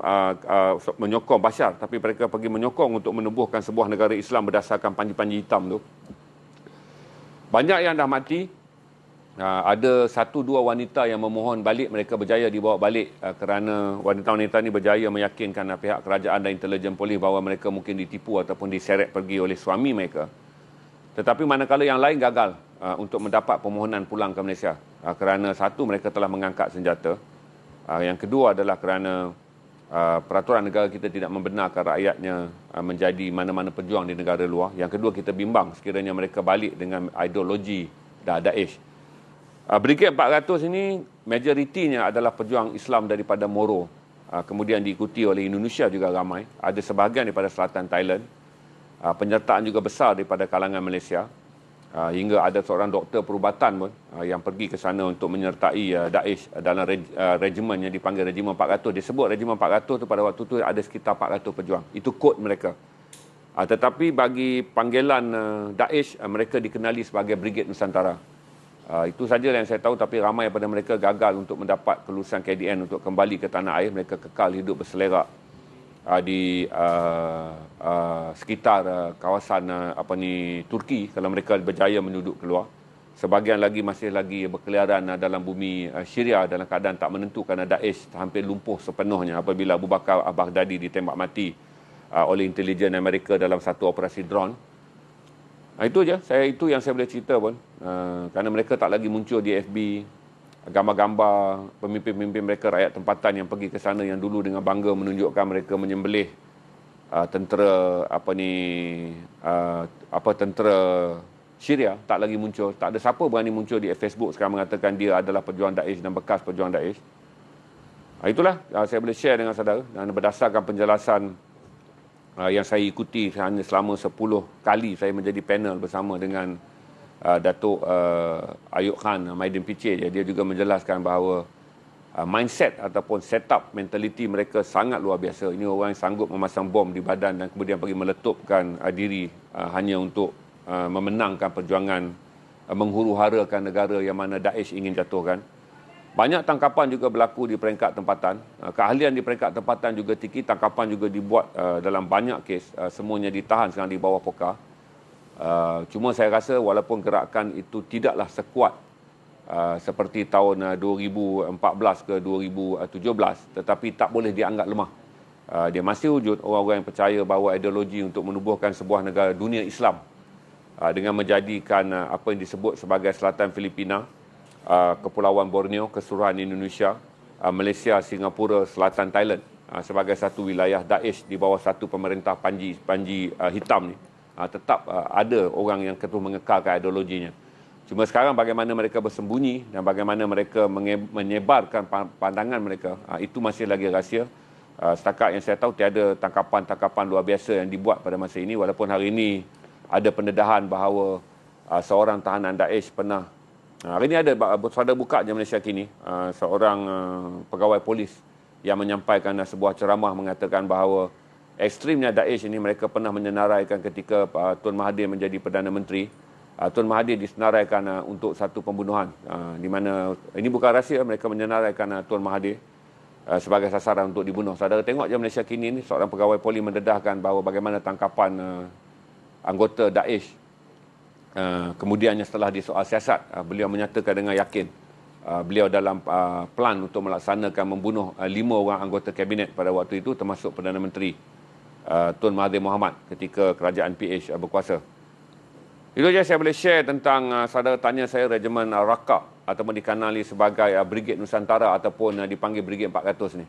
menyokong Bashar, tapi mereka pergi menyokong untuk menubuhkan sebuah negara Islam berdasarkan panji-panji hitam tu. Banyak yang dah mati, Ada satu dua wanita yang memohon balik, mereka berjaya dibawa balik kerana wanita-wanita ini berjaya meyakinkan pihak kerajaan dan intelijen polis bahawa mereka mungkin ditipu ataupun diseret pergi oleh suami mereka. Tetapi manakala yang lain gagal untuk mendapat permohonan pulang ke Malaysia kerana satu, mereka telah mengangkat senjata. Yang kedua adalah kerana peraturan negara kita tidak membenarkan rakyatnya menjadi mana-mana pejuang di negara luar. Yang kedua, kita bimbang sekiranya mereka balik dengan ideologi Daesh. Brigade 400 ini majoritinya adalah pejuang Islam daripada Moro. Kemudian diikuti oleh Indonesia juga ramai. Ada sebahagian daripada selatan Thailand. Penyertaan juga besar daripada kalangan Malaysia. Hingga ada seorang doktor perubatan pun yang pergi ke sana untuk menyertai Daesh dalam regimen yang dipanggil Regimen 400. Disebut Regimen 400 tu pada waktu tu ada sekitar 400 pejuang. Itu kod mereka. Tetapi bagi panggilan Daesh, mereka dikenali sebagai Brigade Nusantara. Itu saja yang saya tahu, tapi ramai daripada mereka gagal untuk mendapat kelulusan KDN untuk kembali ke tanah air. Mereka kekal hidup berselerak di sekitar kawasan Turki kalau mereka berjaya menduduk keluar. Sebahagian lagi masih lagi berkeliaran dalam bumi Syria dalam keadaan tak menentu kerana Daesh hampir lumpuh sepenuhnya apabila Abu Bakar al-Baghdadi ditembak mati oleh intelijen Amerika dalam satu operasi drone. Itu je, itu yang saya boleh cerita pun. Kerana mereka tak lagi muncul di FB, gambar-gambar pemimpin-pemimpin mereka, rakyat tempatan yang pergi ke sana yang dulu dengan bangga menunjukkan mereka menyembelih tentera tentera Syria, tak lagi muncul. Tak ada siapa berani muncul di Facebook sekarang mengatakan dia adalah pejuang Daesh dan bekas pejuang Daesh. Itulah saya boleh share dengan saudara, dan berdasarkan penjelasan yang saya ikuti hanya selama 10 kali saya menjadi panel bersama dengan Datuk Ayub Khan, Maidin Piche. Dia juga menjelaskan bahawa mindset ataupun setup mentaliti mereka sangat luar biasa. Ini orang yang sanggup memasang bom di badan dan kemudian pergi meletupkan diri hanya untuk memenangkan perjuangan menghuru-harakan negara yang mana Daesh ingin jatuhkan. Banyak tangkapan juga berlaku di peringkat tempatan. Keahlian di peringkat tempatan juga tinggi. Tangkapan juga dibuat dalam banyak kes. Semuanya ditahan sekarang di bawah poka. Cuma saya rasa walaupun gerakan itu tidaklah sekuat seperti tahun 2014 ke 2017, tetapi tak boleh dianggap lemah. Dia masih wujud orang-orang yang percaya bahawa ideologi untuk menubuhkan sebuah negara dunia Islam dengan menjadikan apa yang disebut sebagai Selatan Filipina, Kepulauan Borneo, keseluruhan Indonesia, Malaysia, Singapura, Selatan Thailand sebagai satu wilayah Daesh di bawah satu pemerintah Panji hitam ni. Tetap ada orang yang terus mengekalkan ideologinya. Cuma sekarang bagaimana mereka bersembunyi dan bagaimana mereka menyebarkan pandangan mereka, itu masih lagi rahsia. Setakat yang saya tahu tiada tangkapan-tangkapan luar biasa yang dibuat pada masa ini, walaupun hari ini ada pendedahan bahawa seorang tahanan Daesh pernah. Hari ini ada saudara buka je Malaysia kini, seorang pegawai polis yang menyampaikan sebuah ceramah mengatakan bahawa ekstrimnya Daesh ini mereka pernah menyenaraikan ketika Tun Mahathir menjadi Perdana Menteri. Tun Mahathir disenaraikan untuk satu pembunuhan, di mana ini bukan rahsia, mereka menyenaraikan Tun Mahathir sebagai sasaran untuk dibunuh. Saudara tengok je Malaysia kini ni, seorang pegawai polis mendedahkan bahawa bagaimana tangkapan anggota Daesh. Kemudiannya setelah disoal siasat, beliau menyatakan dengan yakin beliau dalam plan untuk melaksanakan membunuh 5 orang anggota kabinet pada waktu itu, termasuk Perdana Menteri Tun Mahathir Mohamad ketika kerajaan PH berkuasa. Itu saja saya boleh share tentang saudara tanya saya Regimen Raqqa ataupun dikenali sebagai Brigade Nusantara ataupun dipanggil Brigade 400 ni.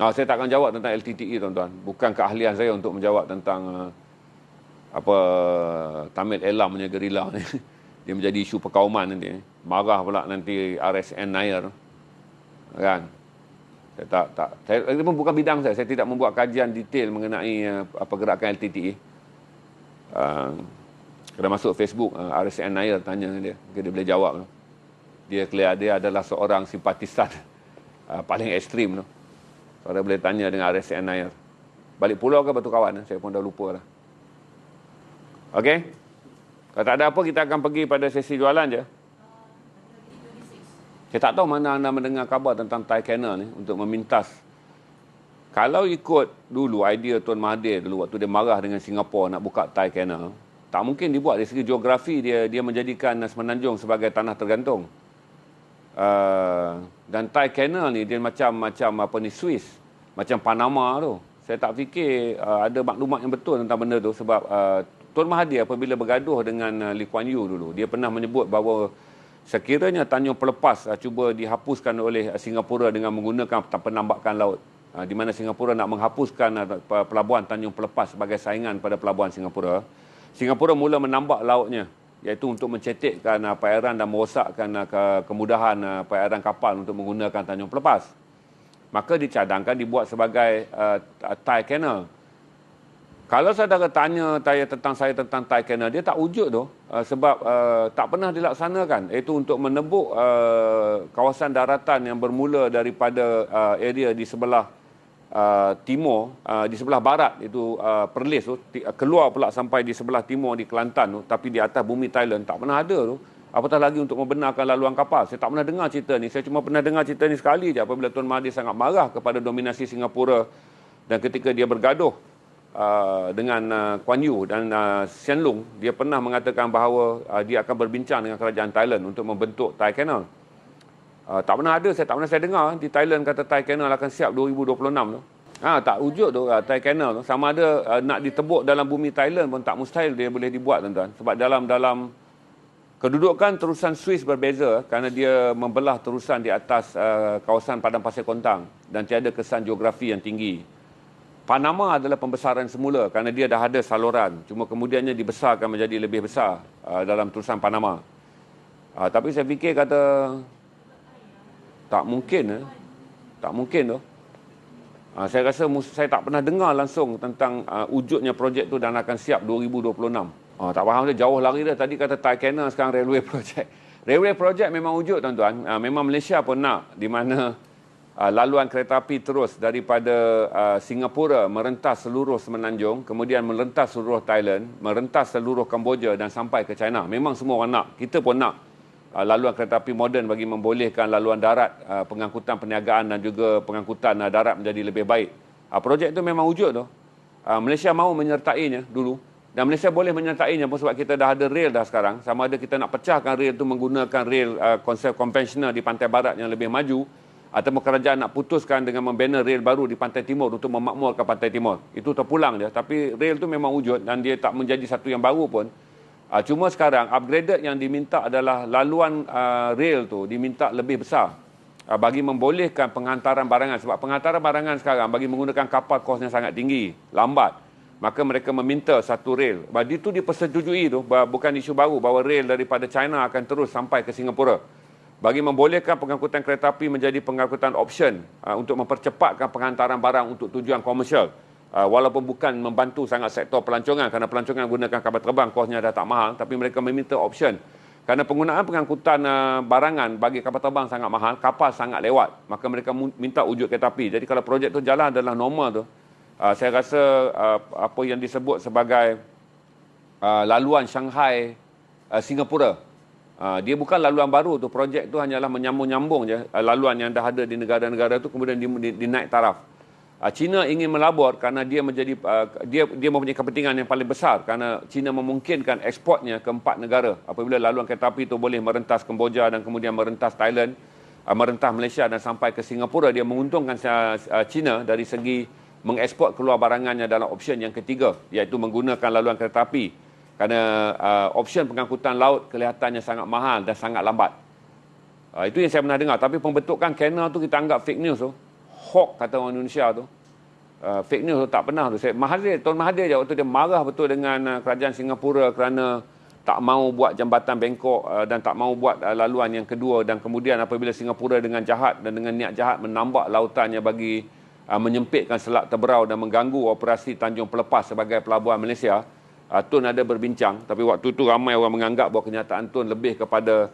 Saya tak akan jawab tentang LTTE, tuan-tuan. Bukan keahlian saya untuk menjawab tentang Tamil Elam punya gerila ni. Dia menjadi isu perkauman nanti. Marah pula nanti RSN Nair. Kan? Itu pun bukan bidang saya. Saya tidak membuat kajian detail mengenai pergerakan LTTE. Kena masuk Facebook, RSN Nair tanya dia. Dia boleh jawab. Dia adalah seorang simpatisan paling ekstrim tu. Saudara boleh tanya dengan RSN Nair. Balik pulau ke Batu Kawan? Saya pun dah lupa dah. Okey? Kalau tak ada apa, kita akan pergi pada sesi jualan je. Saya tak tahu mana anda mendengar khabar tentang Thai Canal ni untuk memintas. Kalau ikut dulu idea Tuan Mahathir dulu waktu dia marah dengan Singapura nak buka Thai Canal, Tak mungkin dibuat dari segi geografi dia menjadikan Semenanjung sebagai tanah tergantung. Dan Thai Canal ni dia macam apa ni, Swiss, macam Panama tu. Saya tak fikir ada maklumat yang betul tentang benda tu, sebab Tun Mahathir apabila bergaduh dengan Lee Kuan Yew dulu, dia pernah menyebut bahawa sekiranya Tanjung Pelepas cuba dihapuskan oleh Singapura dengan menggunakan penambakan laut, di mana Singapura nak menghapuskan pelabuhan Tanjung Pelepas sebagai saingan pada pelabuhan Singapura, Singapura mula menambak lautnya, iaitu untuk mencetekkan perairan dan merosakkan kemudahan perairan kapal untuk menggunakan Tanjung Pelepas. Maka dicadangkan dibuat sebagai Thai Canal. Kalau saudara tanya saya tentang Thai Canal, dia tak wujud tu, sebab tak pernah dilaksanakan, iaitu untuk menebuk kawasan daratan yang bermula daripada area di sebelah timur, di sebelah barat itu Perlis tu, keluar pula sampai di sebelah timur di Kelantan tu, tapi di atas bumi Thailand tak pernah ada tu. Apatah lagi untuk membenarkan laluan kapal. Saya tak pernah dengar cerita ni. Saya cuma pernah dengar cerita ni sekali je apabila Tun Mahathir sangat marah kepada dominasi Singapura, dan ketika dia bergaduh dengan Kuan Yew dan Hsien Loong, dia pernah mengatakan bahawa dia akan berbincang dengan kerajaan Thailand untuk membentuk Thai Canal. Tak pernah ada, tak pernah saya dengar di Thailand kata Thai Canal akan siap 2026 tu. Tak wujud tu Thai Canal tu. Sama ada nak ditebuk dalam bumi Thailand pun tak mustahil dia boleh dibuat, tuan-tuan. Sebab dalam kedudukan terusan Swiss berbeza kerana dia membelah terusan di atas kawasan padang pasir kontang dan tiada kesan geografi yang tinggi. Panama adalah pembesaran semula kerana dia dah ada saluran, cuma kemudiannya dibesarkan menjadi lebih besar dalam terusan Panama. Tapi saya fikir kata tak mungkin tu. Saya rasa saya tak pernah dengar langsung tentang wujudnya projek tu dan akan siap 2026. Tak faham dia, jauh lari dah. Tadi kata Thai Canal, sekarang railway project. Railway project memang wujud, tuan-tuan. Memang Malaysia pun nak, di mana laluan kereta api terus daripada Singapura merentas seluruh Semenanjung, kemudian merentas seluruh Thailand, merentas seluruh Kemboja dan sampai ke China. Memang semua orang nak. Kita pun nak laluan kereta api moden bagi membolehkan laluan darat, pengangkutan perniagaan dan juga pengangkutan darat menjadi lebih baik. Projek itu memang wujud tu. Malaysia mahu menyertainya dulu. Dan Malaysia boleh menyertainya pun sebab kita dah ada rail dah sekarang. Sama ada kita nak pecahkan rail itu menggunakan rail konsep konvensional di pantai barat yang lebih maju, atau kerajaan nak putuskan dengan membina rail baru di pantai timur untuk memakmurkan pantai timur. Itu terpulang je. Tapi rail itu memang wujud dan dia tak menjadi satu yang baru pun. Cuma sekarang upgraded yang diminta adalah laluan rail tu diminta lebih besar bagi membolehkan penghantaran barangan. Sebab penghantaran barangan sekarang bagi menggunakan kapal kosnya sangat tinggi, lambat. Maka mereka meminta satu rail. Itu dipersetujui tu, bukan isu baru bahawa rail daripada China akan terus sampai ke Singapura. Bagi membolehkan pengangkutan kereta api menjadi pengangkutan option untuk mempercepatkan penghantaran barang untuk tujuan komersial. Walaupun bukan membantu sangat sektor pelancongan, kerana pelancongan gunakan kapal terbang, kosnya dah tak mahal, tapi mereka meminta option. Kerana penggunaan pengangkutan barangan bagi kapal terbang sangat mahal, kapal sangat lewat. Maka mereka minta wujud kereta api. Jadi kalau projek tu jalan adalah normal tu, saya rasa apa yang disebut sebagai laluan Shanghai Singapura, dia bukan laluan baru tu. Projek tu hanyalah menyambung-nyambung je laluan yang dah ada di negara-negara tu, kemudian dinaik taraf. China ingin melabur kerana dia mempunyai kepentingan yang paling besar, kerana China memungkinkan ekspornya ke 4 negara. Apabila laluan kereta api itu boleh merentas Kemboja dan kemudian merentas Thailand, merentas Malaysia dan sampai ke Singapura, dia menguntungkan China dari segi mengeksport keluar barangannya dalam option yang ketiga, iaitu menggunakan laluan kereta api. Kerana option pengangkutan laut kelihatannya sangat mahal dan sangat lambat. Itu yang saya pernah dengar. Tapi pembentukan canal tu kita anggap fake news tu. Hoax kata orang Indonesia tu. Fake news tu tak pernah tu. Tun Mahathir je waktu dia marah betul dengan kerajaan Singapura kerana tak mau buat jambatan Bangkok dan tak mau buat laluan yang kedua, dan kemudian apabila Singapura dengan jahat dan dengan niat jahat menambak lautannya bagi menyempitkan Selat Teberau dan mengganggu operasi Tanjung Pelepas sebagai pelabuhan Malaysia, Tun ada berbincang. Tapi waktu itu ramai orang menganggap bahawa kenyataan Tun lebih kepada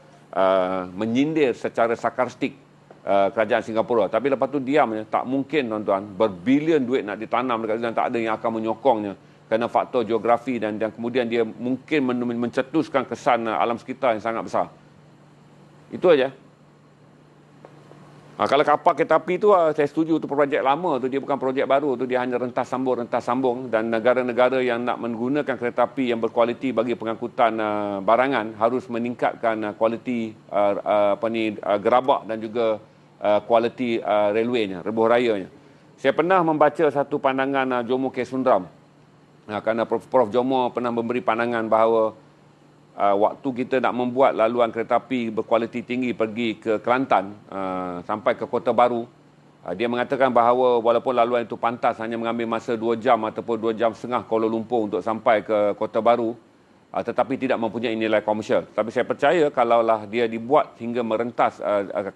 menyindir secara sarkastik kerajaan Singapura. Tapi lepas tu diam. Tak mungkin, tuan-tuan, berbilion duit nak ditanam dekat sana, tak ada yang akan menyokongnya kerana faktor geografi dan kemudian dia mungkin mencetuskan kesan alam sekitar yang sangat besar. Itu aja. Kalau kapal kereta api tu saya setuju tu projek lama tu, dia bukan projek baru tu, dia hanya rentas sambung dan negara-negara yang nak menggunakan kereta api yang berkualiti bagi pengangkutan barangan harus meningkatkan kualiti gerabak dan juga kualiti railwaynya, rebuh rayanya. Saya pernah membaca satu pandangan Jomo K. Sundram, kerana Prof. Jomo pernah memberi pandangan bahawa waktu kita nak membuat laluan kereta api berkualiti tinggi pergi ke Kelantan sampai ke Kota Baru, dia mengatakan bahawa walaupun laluan itu pantas hanya mengambil masa 2 jam ataupun 2 jam setengah Kuala Lumpur untuk sampai ke Kota Baru, tetapi tidak mempunyai nilai komersial. Tapi saya percaya kalaulah dia dibuat hingga merentas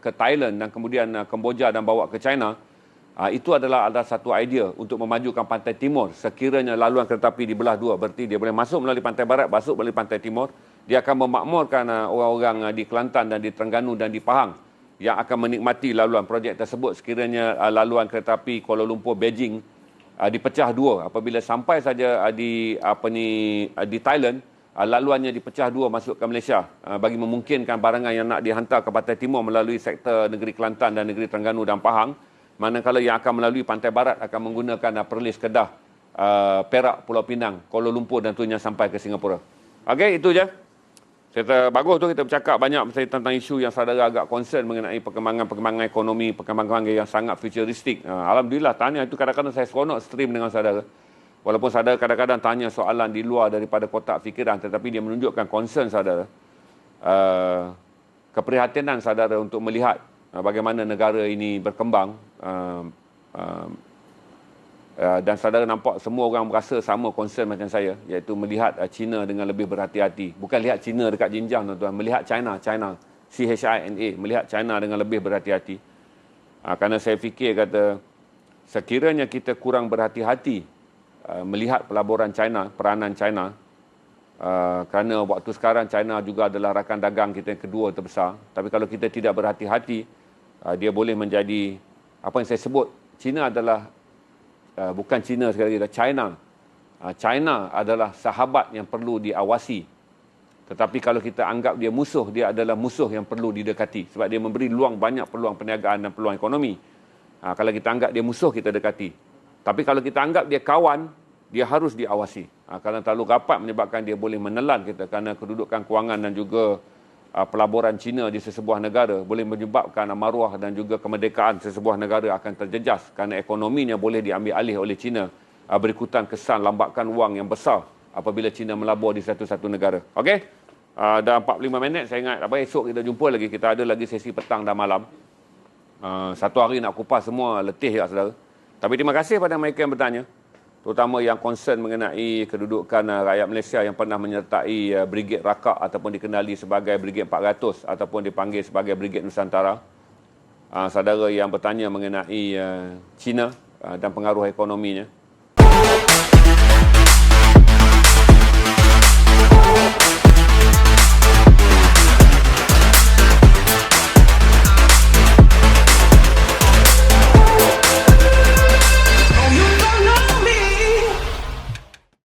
ke Thailand dan kemudian Kemboja dan bawa ke China, itu adalah satu idea untuk memajukan pantai timur. Sekiranya laluan kereta api dibelah dua, berarti dia boleh masuk melalui pantai barat, masuk melalui pantai timur. Dia akan memakmurkan orang-orang di Kelantan dan di Terengganu dan di Pahang yang akan menikmati laluan projek tersebut. Sekiranya laluan kereta api Kuala Lumpur Beijing dipecah dua, apabila sampai saja di Thailand, laluannya dipecah dua masuk ke Malaysia, bagi memungkinkan barangan yang nak dihantar ke pantai timur melalui sektor negeri Kelantan dan negeri Terengganu dan Pahang, manakala yang akan melalui pantai barat akan menggunakan Perlis, Kedah, Perak, Pulau Pinang, Kuala Lumpur dan tunya sampai ke Singapura. Okey, itu je. Saya bagus tu kita bercakap banyak tentang isu yang saudara agak concern mengenai perkembangan ekonomi, perkembangan yang sangat futuristik. Alhamdulillah, tanya itu kadang-kadang saya seronok stream dengan saudara. Walaupun saudara kadang-kadang tanya soalan di luar daripada kotak fikiran, tetapi dia menunjukkan concern saudara. Keprihatinan saudara untuk melihat bagaimana negara ini berkembang. Dan saudara nampak semua orang berasa sama concern macam saya, iaitu melihat China dengan lebih berhati-hati. Bukan lihat China dekat Jinjang, tuan-tuan, melihat China, CHINA, melihat China dengan lebih berhati-hati. Kerana saya fikir kata sekiranya kita kurang berhati-hati melihat pelaburan China, peranan China, kerana waktu sekarang China juga adalah rakan dagang kita yang kedua terbesar. Tapi kalau kita tidak berhati-hati, dia boleh menjadi apa yang saya sebut, China adalah bukan China sekali lagi, China. China adalah sahabat yang perlu diawasi. Tetapi kalau kita anggap dia musuh, dia adalah musuh yang perlu didekati. Sebab dia memberi banyak peluang perniagaan dan peluang ekonomi. Kalau kita anggap dia musuh, kita dekati. Tapi kalau kita anggap dia kawan, dia harus diawasi. Kerana terlalu rapat menyebabkan dia boleh menelan kita, kerana kedudukan kewangan dan juga pelaburan China di sesebuah negara boleh menyebabkan maruah dan juga kemerdekaan sesebuah negara akan terjejas, kerana ekonominya boleh diambil alih oleh China berikutan kesan lambakan wang yang besar apabila China melabur di satu-satu negara. Okey? Dah 45 minit, saya ingat esok kita jumpa lagi. Kita ada lagi sesi petang dan malam. Satu hari nak kupas semua, letih tak saudara. Tapi terima kasih pada mereka yang bertanya, terutama yang concern mengenai kedudukan rakyat Malaysia yang pernah menyertai Brigade Rakak ataupun dikenali sebagai Brigade 400 ataupun dipanggil sebagai Brigade Nusantara. Saudara yang bertanya mengenai China dan pengaruh ekonominya.